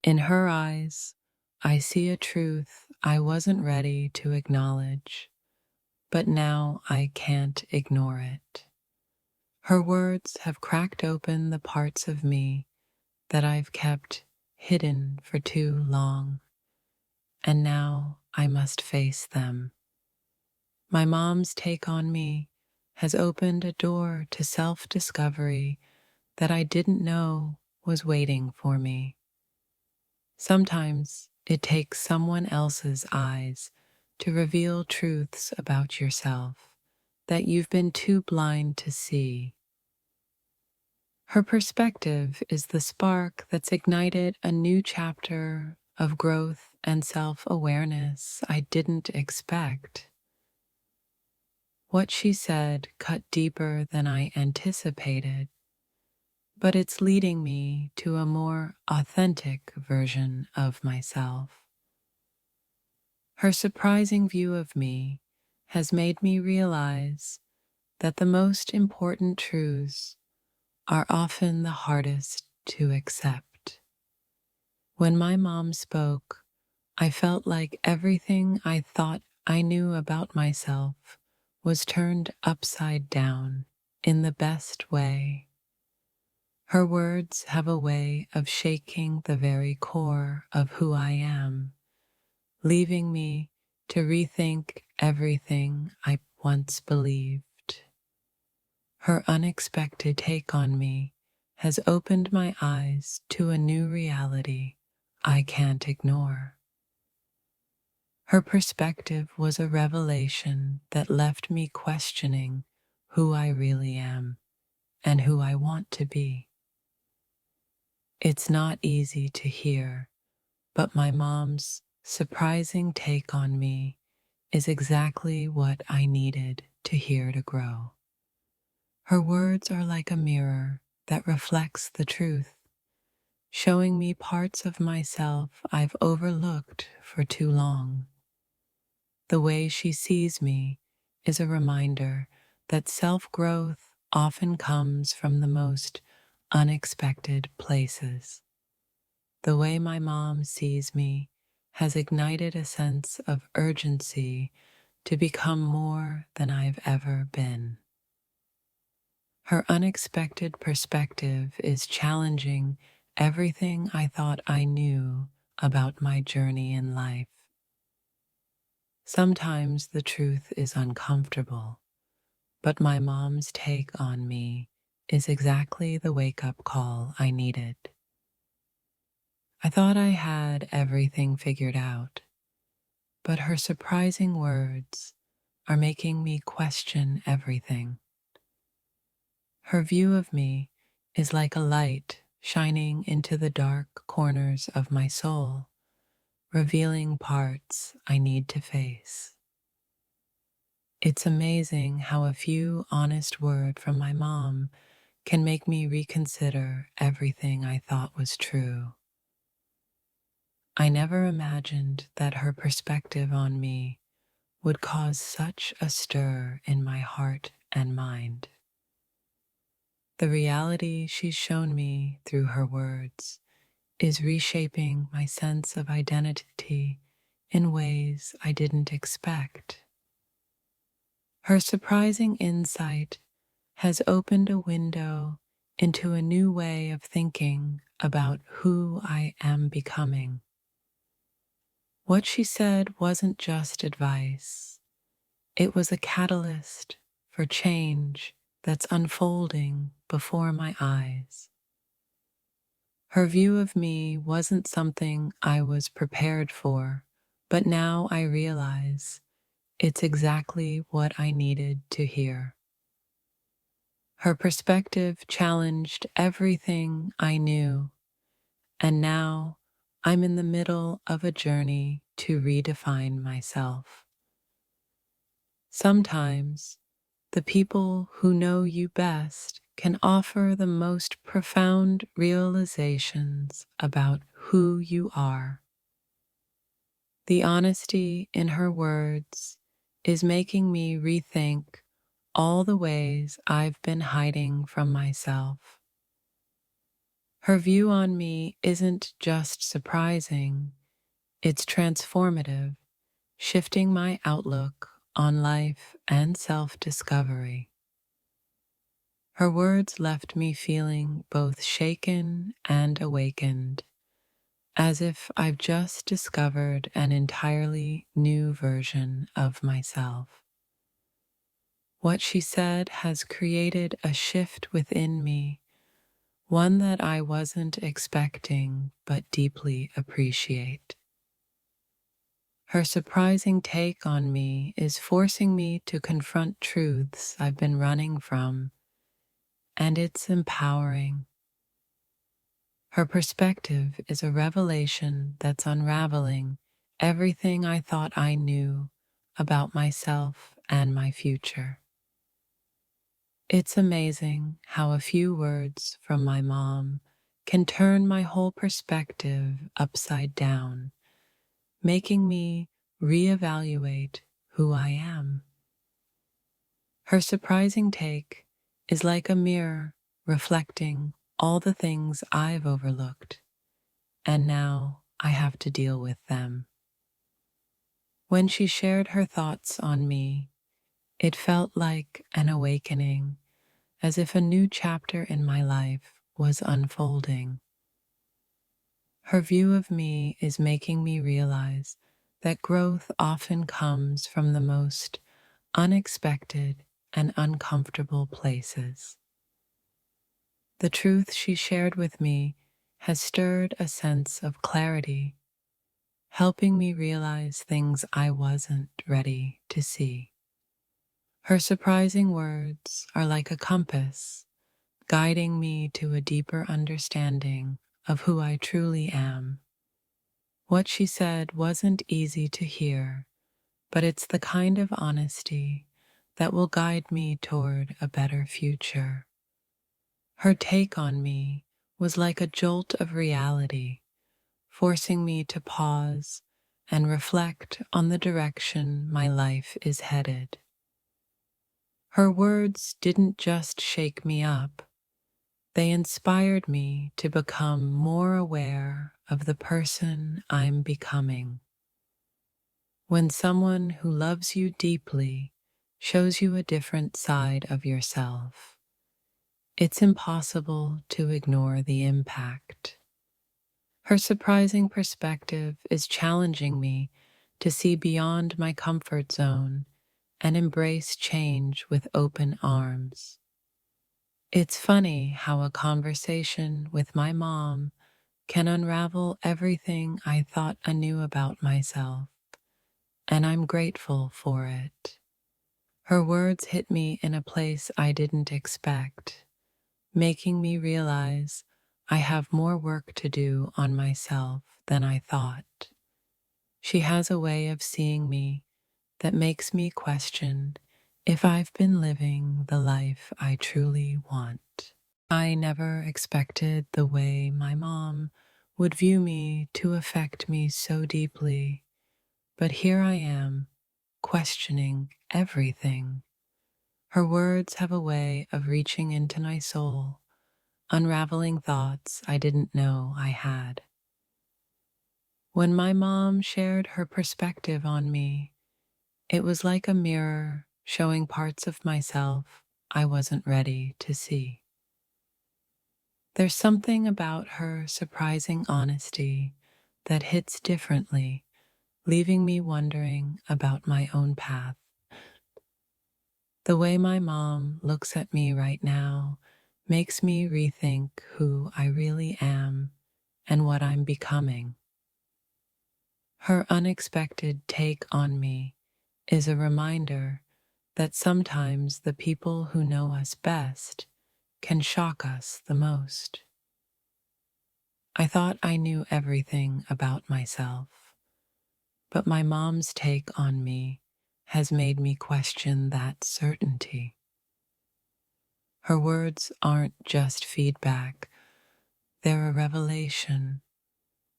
In her eyes, I see a truth I wasn't ready to acknowledge, but now I can't ignore it. Her words have cracked open the parts of me that I've kept hidden for too long, and now I must face them. My mom's take on me has opened a door to self-discovery that I didn't know was waiting for me. Sometimes it takes someone else's eyes to reveal truths about yourself that you've been too blind to see. Her perspective is the spark that's ignited a new chapter of growth and self-awareness I didn't expect. What she said cut deeper than I anticipated, but it's leading me to a more authentic version of myself. Her surprising view of me has made me realize that the most important truths are often the hardest to accept. When my mom spoke, I felt like everything I thought I knew about myself was turned upside down in the best way. Her words have a way of shaking the very core of who I am, leaving me to rethink everything I once believed. Her unexpected take on me has opened my eyes to a new reality I can't ignore. Her perspective was a revelation that left me questioning who I really am and who I want to be. It's not easy to hear, but my mom's surprising take on me is exactly what I needed to hear to grow. Her words are like a mirror that reflects the truth, showing me parts of myself I've overlooked for too long. The way she sees me is a reminder that self-growth often comes from the most unexpected places. The way my mom sees me has ignited a sense of urgency to become more than I've ever been. Her unexpected perspective is challenging everything I thought I knew about my journey in life. Sometimes the truth is uncomfortable, but my mom's take on me is exactly the wake-up call I needed. I thought I had everything figured out, but her surprising words are making me question everything. Her view of me is like a light shining into the dark corners of my soul, revealing parts I need to face. It's amazing how a few honest words from my mom can make me reconsider everything I thought was true. I never imagined that her perspective on me would cause such a stir in my heart and mind. The reality she's shown me through her words is reshaping my sense of identity in ways I didn't expect. Her surprising insight has opened a window into a new way of thinking about who I am becoming. What she said wasn't just advice, it was a catalyst for change that's unfolding before my eyes. Her view of me wasn't something I was prepared for, but now I realize it's exactly what I needed to hear. Her perspective challenged everything I knew, and now I'm in the middle of a journey to redefine myself. Sometimes the people who know you best can offer the most profound realizations about who you are. The honesty in her words is making me rethink all the ways I've been hiding from myself. Her view on me isn't just surprising, it's transformative, shifting my outlook on life and self-discovery. Her words left me feeling both shaken and awakened, as if I've just discovered an entirely new version of myself. What she said has created a shift within me, one that I wasn't expecting but deeply appreciate. Her surprising take on me is forcing me to confront truths I've been running from, and it's empowering. Her perspective is a revelation that's unraveling everything I thought I knew about myself and my future. It's amazing how a few words from my mom can turn my whole perspective upside down, making me reevaluate who I am. Her surprising take is like a mirror reflecting all the things I've overlooked, and now I have to deal with them. When she shared her thoughts on me, it felt like an awakening, as if a new chapter in my life was unfolding. Her view of me is making me realize that growth often comes from the most unexpected and uncomfortable places. The truth she shared with me has stirred a sense of clarity, helping me realize things I wasn't ready to see. Her surprising words are like a compass, guiding me to a deeper understanding of who I truly am. What she said wasn't easy to hear, but it's the kind of honesty that will guide me toward a better future. Her take on me was like a jolt of reality, forcing me to pause and reflect on the direction my life is headed. Her words didn't just shake me up, they inspired me to become more aware of the person I'm becoming. When someone who loves you deeply shows you a different side of yourself, it's impossible to ignore the impact. Her surprising perspective is challenging me to see beyond my comfort zone and embrace change with open arms. It's funny how a conversation with my mom can unravel everything I thought I knew about myself, and I'm grateful for it. Her words hit me in a place I didn't expect, making me realize I have more work to do on myself than I thought. She has a way of seeing me that makes me question if I've been living the life I truly want. I never expected the way my mom would view me to affect me so deeply, but here I am, questioning everything. Her words have a way of reaching into my soul, unraveling thoughts I didn't know I had. When my mom shared her perspective on me, it was like a mirror showing parts of myself I wasn't ready to see. There's something about her surprising honesty that hits differently, leaving me wondering about my own path. The way my mom looks at me right now makes me rethink who I really am and what I'm becoming. Her unexpected take on me is a reminder that sometimes the people who know us best can shock us the most. I thought I knew everything about myself, but my mom's take on me has made me question that certainty. Her words aren't just feedback, they're a revelation,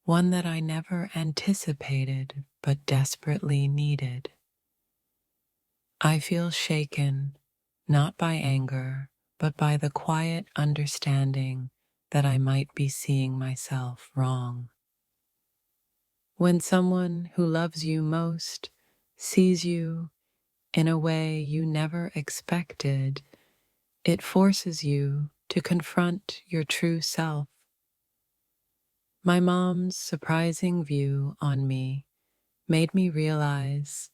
one that I never anticipated but desperately needed. I feel shaken, not by anger, but by the quiet understanding that I might be seeing myself wrong. When someone who loves you most sees you in a way you never expected, it forces you to confront your true self. My mom's surprising view on me made me realize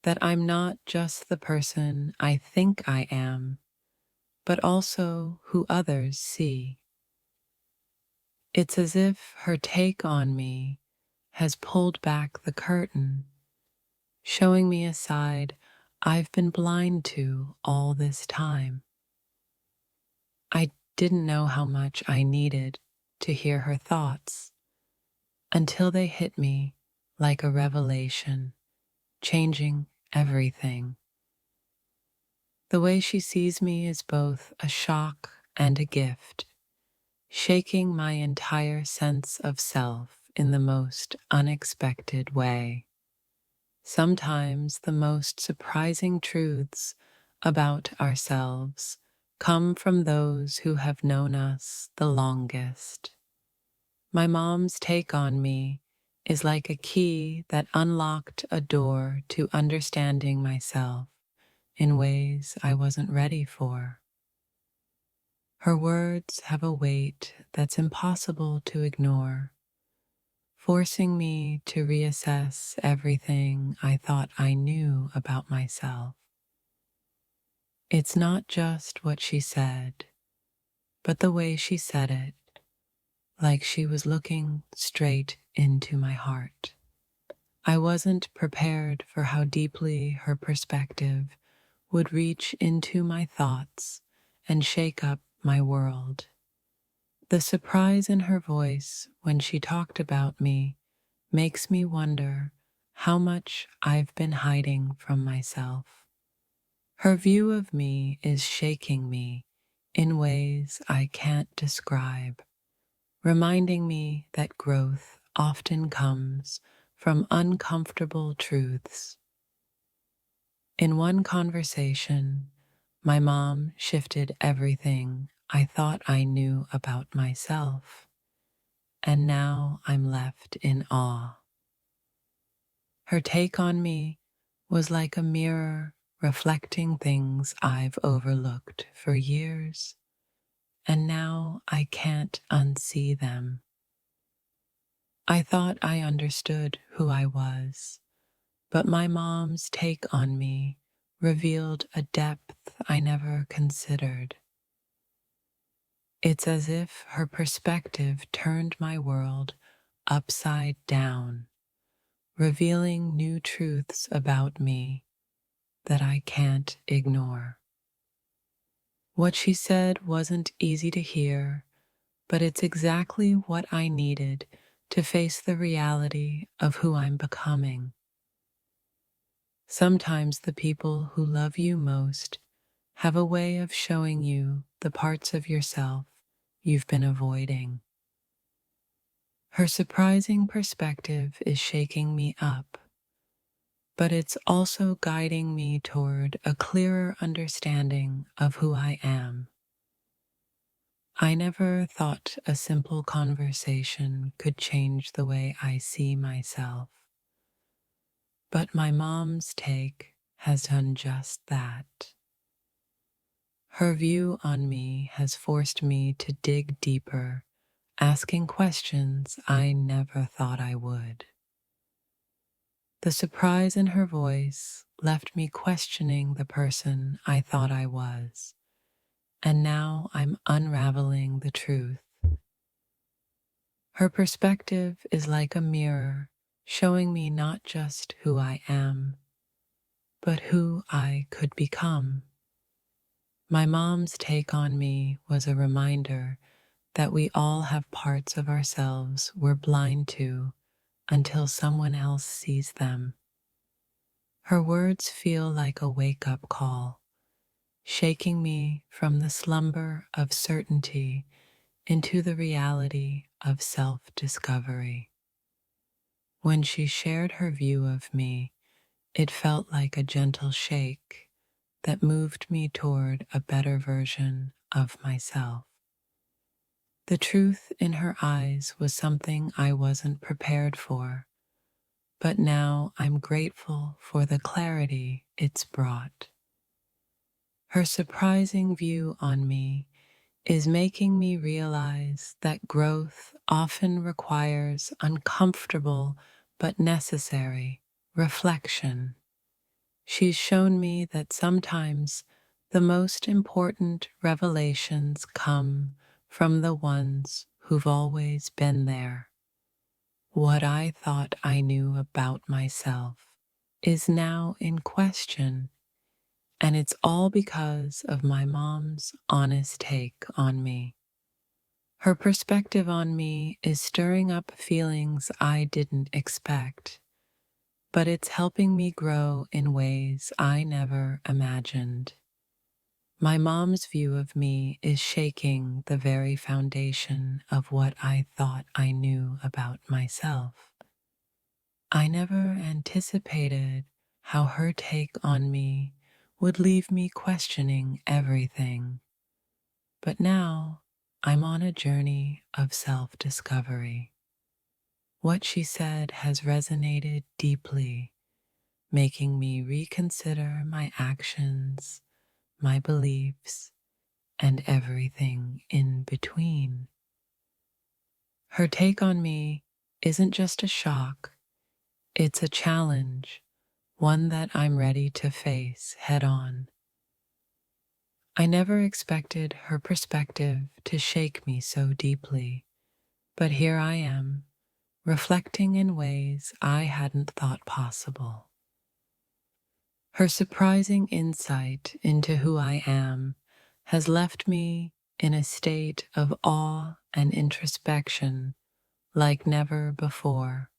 that I'm not just the person I think I am, but also who others see. It's as if her take on me has pulled back the curtain, showing me a side I've been blind to all this time. I didn't know how much I needed to hear her thoughts until they hit me like a revelation, changing everything. The way she sees me is both a shock and a gift, shaking my entire sense of self in the most unexpected way. Sometimes the most surprising truths about ourselves come from those who have known us the longest. My mom's take on me is like a key that unlocked a door to understanding myself in ways I wasn't ready for. Her words have a weight that's impossible to ignore, forcing me to reassess everything I thought I knew about myself. It's not just what she said, but the way she said it, like she was looking straight into my heart. I wasn't prepared for how deeply her perspective would reach into my thoughts and shake up my world. The surprise in her voice when she talked about me makes me wonder how much I've been hiding from myself. Her view of me is shaking me in ways I can't describe, reminding me that growth often comes from uncomfortable truths. In one conversation, my mom shifted everything I thought I knew about myself, and now I'm left in awe. Her take on me was like a mirror reflecting things I've overlooked for years, and now I can't unsee them. I thought I understood who I was, but my mom's take on me revealed a depth I never considered. It's as if her perspective turned my world upside down, revealing new truths about me that I can't ignore. What she said wasn't easy to hear, but it's exactly what I needed to face the reality of who I'm becoming. Sometimes the people who love you most have a way of showing you the parts of yourself you've been avoiding. Her surprising perspective is shaking me up, but it's also guiding me toward a clearer understanding of who I am. I never thought a simple conversation could change the way I see myself, but my mom's take has done just that. Her view on me has forced me to dig deeper, asking questions I never thought I would. The surprise in her voice left me questioning the person I thought I was, and now I'm unraveling the truth. Her perspective is like a mirror, showing me not just who I am, but who I could become. My mom's take on me was a reminder that we all have parts of ourselves we're blind to until someone else sees them. Her words feel like a wake-up call, shaking me from the slumber of certainty into the reality of self-discovery. When she shared her view of me, it felt like a gentle shake that moved me toward a better version of myself. The truth in her eyes was something I wasn't prepared for, but now I'm grateful for the clarity it's brought. Her surprising view on me is making me realize that growth often requires uncomfortable but necessary reflection. She's shown me that sometimes the most important revelations come from the ones who've always been there. What I thought I knew about myself is now in question, and it's all because of my mom's honest take on me. Her perspective on me is stirring up feelings I didn't expect, but it's helping me grow in ways I never imagined. My mom's view of me is shaking the very foundation of what I thought I knew about myself. I never anticipated how her take on me would leave me questioning everything, but now I'm on a journey of self-discovery. What she said has resonated deeply, making me reconsider my actions, my beliefs, and everything in between. Her take on me isn't just a shock, it's a challenge, one that I'm ready to face head on. I never expected her perspective to shake me so deeply, but here I am, reflecting in ways I hadn't thought possible. Her surprising insight into who I am has left me in a state of awe and introspection like never before.